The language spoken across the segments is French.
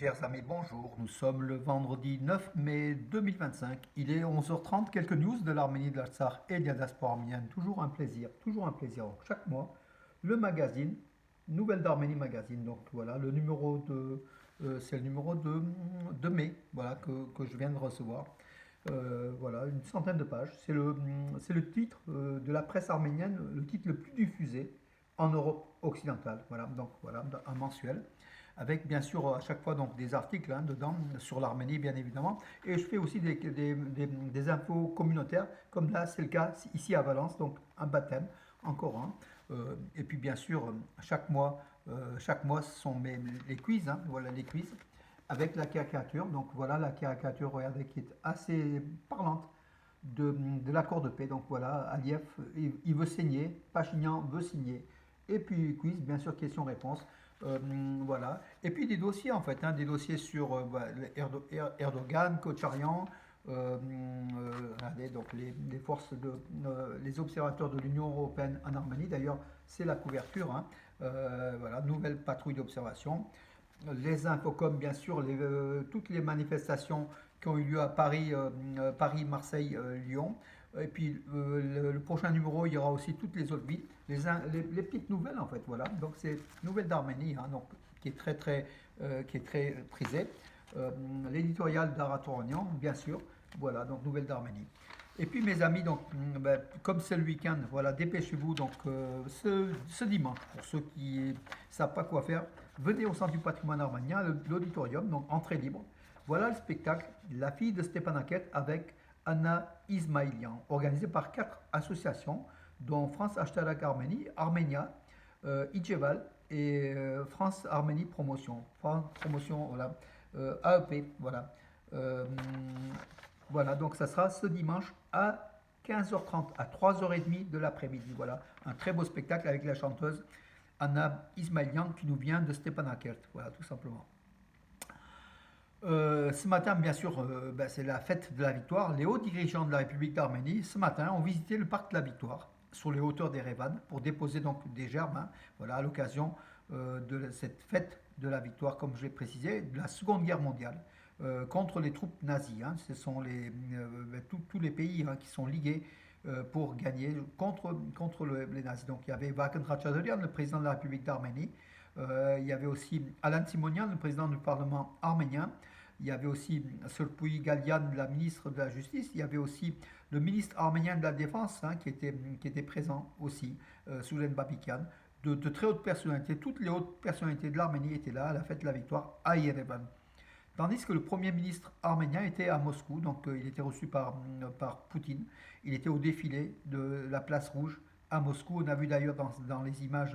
Chers amis, bonjour. Nous sommes le vendredi 9 mai 2025. Il est 11h30. Quelques news de l'Arménie, de l'Artsakh et de la diaspora arménienne. Toujours un plaisir, toujours un plaisir. Donc, chaque mois, le magazine, Nouvelles d'Arménie Magazine. Donc voilà, c'est le numéro de mai, voilà, que je viens de recevoir. Voilà, une centaine de pages. C'est le titre de la presse arménienne, le titre le plus diffusé en Europe occidentale. Voilà, donc voilà, un mensuel avec bien sûr à chaque fois donc des articles dedans sur l'Arménie bien évidemment. Et je fais aussi des infos communautaires, comme là c'est le cas ici à Valence, donc un baptême encore un. Et puis bien sûr chaque mois ce sont les quiz, voilà les quiz avec la caricature. Donc voilà la caricature, regardez, qui est assez parlante de l'accord de paix. Donc voilà, Aliyev, il veut signer, Pachinian veut signer. Et puis quiz, bien sûr, questions-réponses. Voilà. Et puis des dossiers en fait, des dossiers sur Erdogan, Kocharian, regardez, donc les forces les observateurs de l'Union européenne en Arménie. D'ailleurs, c'est la couverture. Voilà, nouvelle patrouille d'observation. Les infocom, bien sûr, toutes les manifestations qui ont eu lieu à Paris, Paris, Marseille, Lyon. Et puis le prochain numéro, il y aura aussi toutes les autres villes, les petites nouvelles en fait. Voilà. Donc c'est Nouvelles d'Arménie, donc qui est très prisé. L'éditorial d'Aratoronian, bien sûr. Voilà, donc Nouvelles d'Arménie. Et puis mes amis, donc comme c'est le week-end, voilà, dépêchez-vous. Donc ce dimanche, pour ceux qui ne savent pas quoi faire, venez au centre du patrimoine arménien, l'auditorium, donc entrée libre. Voilà le spectacle La fille de Stepanakert avec Anna Ismailian, organisé par 4 associations, dont France Ashtarak Arménie, Arménia, Idjeval et France Arménie Promotion. France Promotion, voilà, AEP, voilà. Euh, voilà, donc ça sera ce dimanche à 15h30, à 3h30 de l'après-midi. Voilà, un très beau spectacle avec la chanteuse Anna Ismailian qui nous vient de Stepanakert. Voilà, tout simplement. Ce matin, bien sûr, c'est la fête de la victoire. Les hauts dirigeants de la République d'Arménie, ce matin, ont visité le parc de la Victoire, sur les hauteurs d'Erevan, pour déposer donc des gerbes, voilà, à l'occasion de cette fête de la victoire, comme je l'ai précisé, de la Seconde Guerre mondiale, contre les troupes nazies. Ce sont tous les pays qui sont ligués pour gagner contre les nazis. Donc il y avait Vakın Khatchaturian, le président de la République d'Arménie. Il y avait aussi Alan Simonian, le président du Parlement arménien. Il y avait aussi Serpouy Galian, la ministre de la Justice. Il y avait aussi le ministre arménien de la Défense qui était présent aussi, Soulen Babikian. De très hautes personnalités, toutes les hautes personnalités de l'Arménie étaient là à la fête de la victoire à Yerevan. Tandis que le Premier ministre arménien était à Moscou, donc il était reçu par Poutine. Il était au défilé de la place rouge à Moscou. On a vu d'ailleurs dans les images,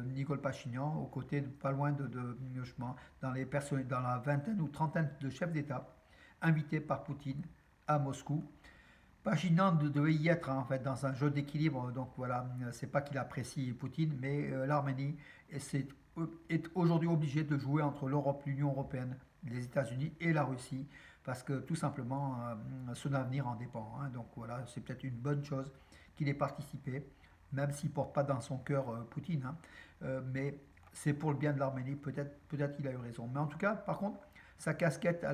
Nicole Pachinian, aux côtés, pas loin dans la vingtaine ou trentaine de chefs d'État, invités par Poutine à Moscou. Pachinian devait y être en fait dans un jeu d'équilibre. Donc voilà, c'est pas qu'il apprécie Poutine, mais l'Arménie est aujourd'hui obligée de jouer entre l'Europe, l'Union européenne, les États-Unis et la Russie, parce que tout simplement son avenir en dépend. Donc voilà, c'est peut-être une bonne chose qu'il ait participé, même s'il ne porte pas dans son cœur Poutine, mais c'est pour le bien de l'Arménie. Peut-être qu'il a eu raison. Mais en tout cas, par contre, sa casquette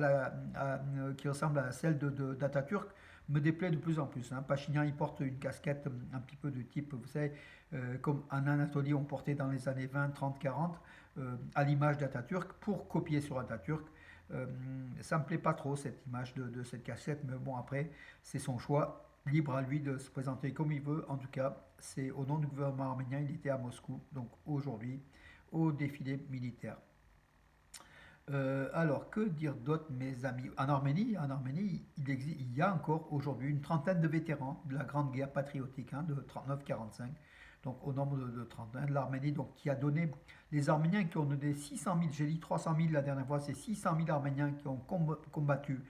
qui ressemble à celle d'Atatürk me déplaît de plus en plus. Pachinian, il porte une casquette un petit peu de type, vous savez, comme en Anatolie on portait dans les années 20, 30, 40, à l'image d'Atatürk, pour copier sur Atatürk. Ça me plaît pas trop cette image de cette casquette, mais bon, après, c'est son choix, libre à lui de se présenter comme il veut. En tout cas, c'est au nom du gouvernement arménien, il était à Moscou, donc aujourd'hui, au défilé militaire. Alors, que dire d'autre, mes amis? En Arménie, il y a encore aujourd'hui une trentaine de vétérans de la Grande Guerre patriotique, de 39-45, donc au nombre de 31 de l'Arménie, donc qui a donné les Arméniens qui ont donné 600 000, j'ai dit 300 000 la dernière fois, c'est 600 000 Arméniens qui ont combattu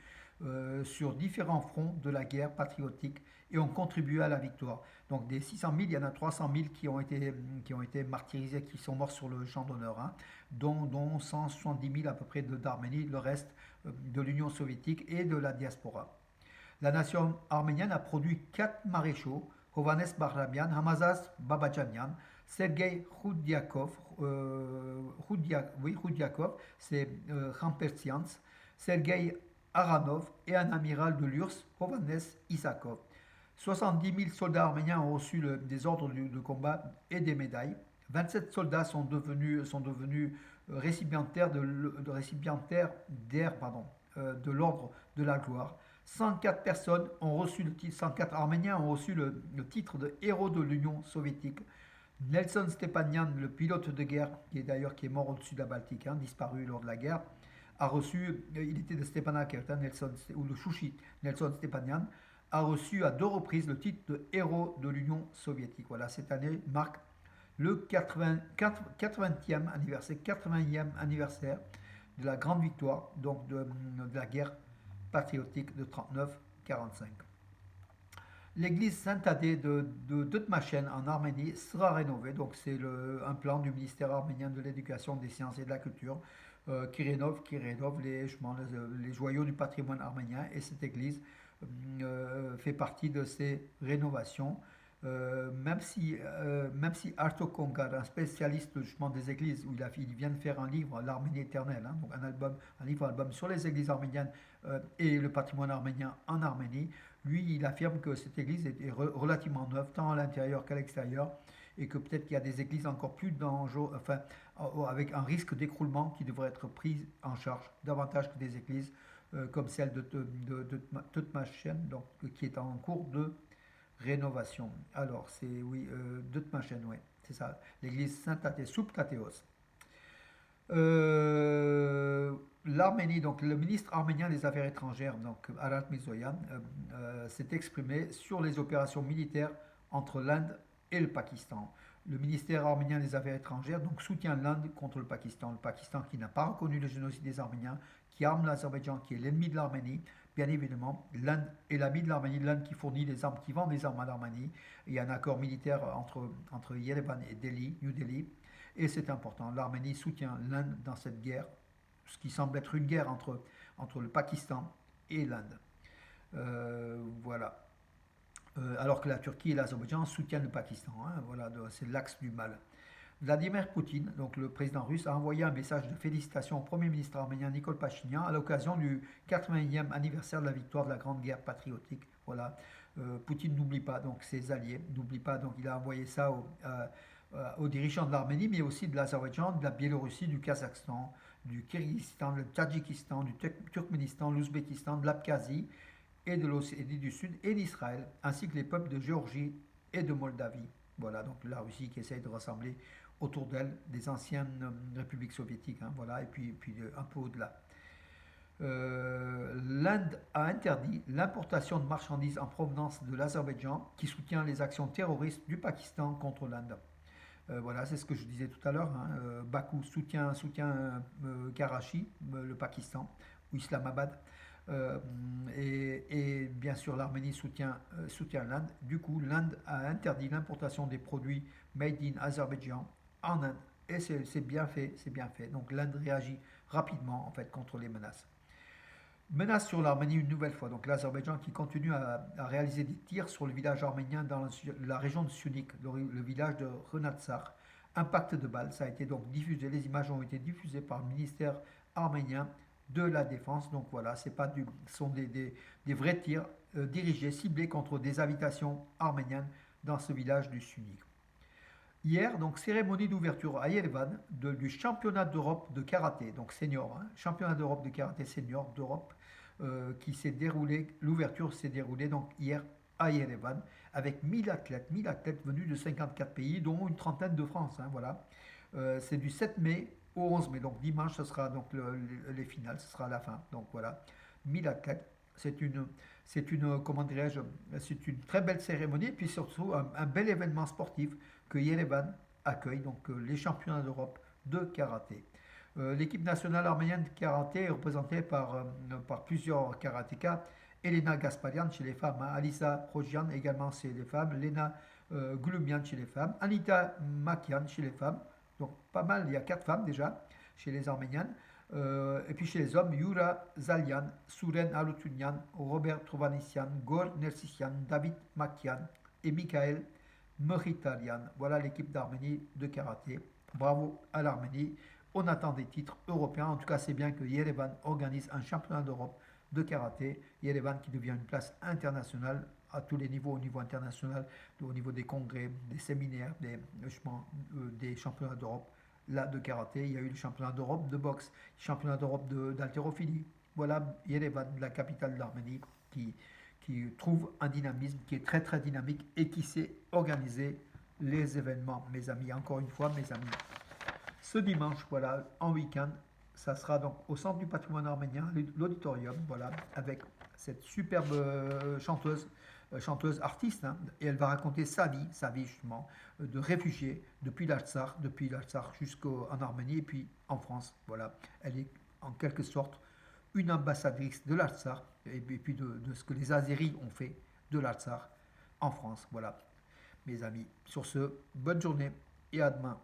sur différents fronts de la guerre patriotique et ont contribué à la victoire. Donc des 600 000, il y en a 300 000 qui ont été martyrisés, qui sont morts sur le champ d'honneur, dont 170 000 à peu près d'Arménie, le reste de l'Union soviétique et de la diaspora. La nation arménienne a produit 4 maréchaux: Hovannes Bahramian, Hamazas Babajanian, Sergei Khoudiakov, Roudiakov, c'est Rampertsians, Sergei Aranov et un amiral de l'URSS, Hovannes Isakov. 70 000 soldats arméniens ont reçu des ordres de combat et des médailles. 27 soldats sont devenus récipiendaires de l'ordre de la gloire. 104 personnes ont reçu 104 Arméniens ont reçu le titre de héros de l'Union soviétique. Nelson Stepanian, le pilote de guerre, qui est mort au-dessus de la Baltique, hein, disparu lors de la guerre, a reçu, il était de Stepanakert, hein, ou le chouchi Nelson Stepanian, a reçu à 2 reprises le titre de héros de l'Union soviétique. Voilà, cette année marque le 80e anniversaire de la grande victoire, donc de la guerre patriotique de 39-45. L'église Saint-Thaddée de Dutmachen en Arménie sera rénovée, donc c'est un plan du ministère arménien de l'éducation, des sciences et de la culture qui rénove les joyaux du patrimoine arménien, et cette église fait partie de ces rénovations. Même si Arto Kongar, un spécialiste justement des églises, où il vient de faire un livre, L'Arménie éternelle, hein, donc un livre-album sur les églises arméniennes et le patrimoine arménien en Arménie, lui, il affirme que cette église est relativement neuve, tant à l'intérieur qu'à l'extérieur, et que peut-être qu'il y a des églises encore plus dangereuses, enfin, avec un risque d'écroulement qui devrait être pris en charge davantage que des églises comme celle de Tutmachen, donc qui est en cours de rénovation. Alors, c'est, oui, Dutmachen, oui, c'est ça, l'église Saint-Taté, Subtateos. L'Arménie, donc le ministre arménien des Affaires étrangères, donc Arat Mirzoyan, s'est exprimé sur les opérations militaires entre l'Inde et le Pakistan. Le ministère arménien des Affaires étrangères donc soutient l'Inde contre le Pakistan qui n'a pas reconnu le génocide des Arméniens, qui arme l'Azerbaïdjan, qui est l'ennemi de l'Arménie. Bien évidemment, l'Inde est l'ami de l'Arménie, l'Inde qui fournit des armes, qui vend des armes à l'Arménie. Il y a un accord militaire entre Yerevan et New Delhi, et c'est important. L'Arménie soutient l'Inde dans cette guerre, ce qui semble être une guerre entre le Pakistan et l'Inde. Voilà. Alors que la Turquie et l'Azerbaïdjan soutiennent le Pakistan. Hein, voilà, c'est l'axe du mal. Vladimir Poutine, donc le président russe, a envoyé un message de félicitations au Premier ministre arménien Nikol Pachinian à l'occasion du 80e anniversaire de la victoire de la Grande Guerre patriotique. Voilà. Poutine n'oublie pas donc ses alliés, n'oublie pas, donc il a envoyé ça aux dirigeants de l'Arménie, mais aussi de l'Azerbaïdjan, de la Biélorussie, du Kazakhstan, du Kyrgyzstan, du Tadjikistan, du Turkménistan, l'Ouzbékistan, de l'Abkhazie et de l'Ossétie du Sud et d'Israël, ainsi que les peuples de Géorgie et de Moldavie. Voilà, donc la Russie qui essaye de rassembler autour d'elle des anciennes républiques soviétiques, hein, voilà, et puis un peu au-delà. L'Inde a interdit l'importation de marchandises en provenance de l'Azerbaïdjan qui soutient les actions terroristes du Pakistan contre l'Inde. Voilà, c'est ce que je disais tout à l'heure. Hein, Bakou soutient Karachi, le Pakistan, ou Islamabad. Et bien sûr, l'Arménie soutient l'Inde. Du coup, l'Inde a interdit l'importation des produits made in Azerbaïdjan en Inde. Et c'est bien fait, c'est bien fait. Donc l'Inde réagit rapidement en fait contre les menaces. Menace sur l'Arménie une nouvelle fois. Donc l'Azerbaïdjan qui continue à réaliser des tirs sur le village arménien dans la région de Sunik, le village de Renatsar. Impact de balles, ça a été donc diffusé. Les images ont été diffusées par le ministère arménien de la défense. Donc voilà, ce sont des vrais tirs dirigés, ciblés contre des habitations arméniennes dans ce village du Sunik. Hier, donc cérémonie d'ouverture à Yerevan du championnat d'Europe de karaté, donc senior, hein, championnat d'Europe de karaté senior d'Europe, qui s'est déroulé, l'ouverture s'est déroulée donc hier à Yerevan, avec 1000 athlètes venus de 54 pays, dont une trentaine de France, hein, voilà. C'est du 7 mai au 11 mai, donc dimanche, ce sera donc les finales, ce sera la fin, donc voilà, 1000 athlètes. Comment dirais-je, c'est une très belle cérémonie, et puis surtout un bel événement sportif que Yerevan accueille, donc les championnats d'Europe de karaté. L'équipe nationale arménienne de karaté est représentée par plusieurs karatékas. Elena Gasparian chez les femmes, hein, Alisa Rojian également chez les femmes, Lena Gulumian chez les femmes, Anita Makian chez les femmes, donc pas mal, il y a 4 femmes déjà chez les Arméniennes. Et puis chez les hommes, Yura Zalian, Suren Arutunyan, Robert Trovanisian, Gor Nersisian, David Makian et Michael Mehitarian. Voilà l'équipe d'Arménie de karaté. Bravo à l'Arménie On attend des titres européens. En tout cas, c'est bien que Yerevan organise un championnat d'Europe de karaté. Yerevan qui devient une place internationale à tous les niveaux, au niveau international, au niveau des congrès, des séminaires, des championnats d'Europe là de karaté. Il y a eu le championnat d'Europe de boxe, championnat d'Europe d'haltérophilie. Voilà Yerevan, la capitale de l'Arménie, qui trouve un dynamisme qui est très très dynamique et qui sait organiser les événements, mes amis. Encore une fois, mes amis, ce dimanche, voilà, en week-end, ça sera donc au centre du patrimoine arménien, l'auditorium, voilà, avec cette superbe chanteuse artiste, hein, et elle va raconter sa vie justement, de réfugiée depuis l'Artsakh jusqu'en Arménie et puis en France, voilà. Elle est en quelque sorte une ambassadrice de l'Artsakh et puis de ce que les Azéris ont fait de l'Artsakh en France, voilà, mes amis. Sur ce, bonne journée et à demain.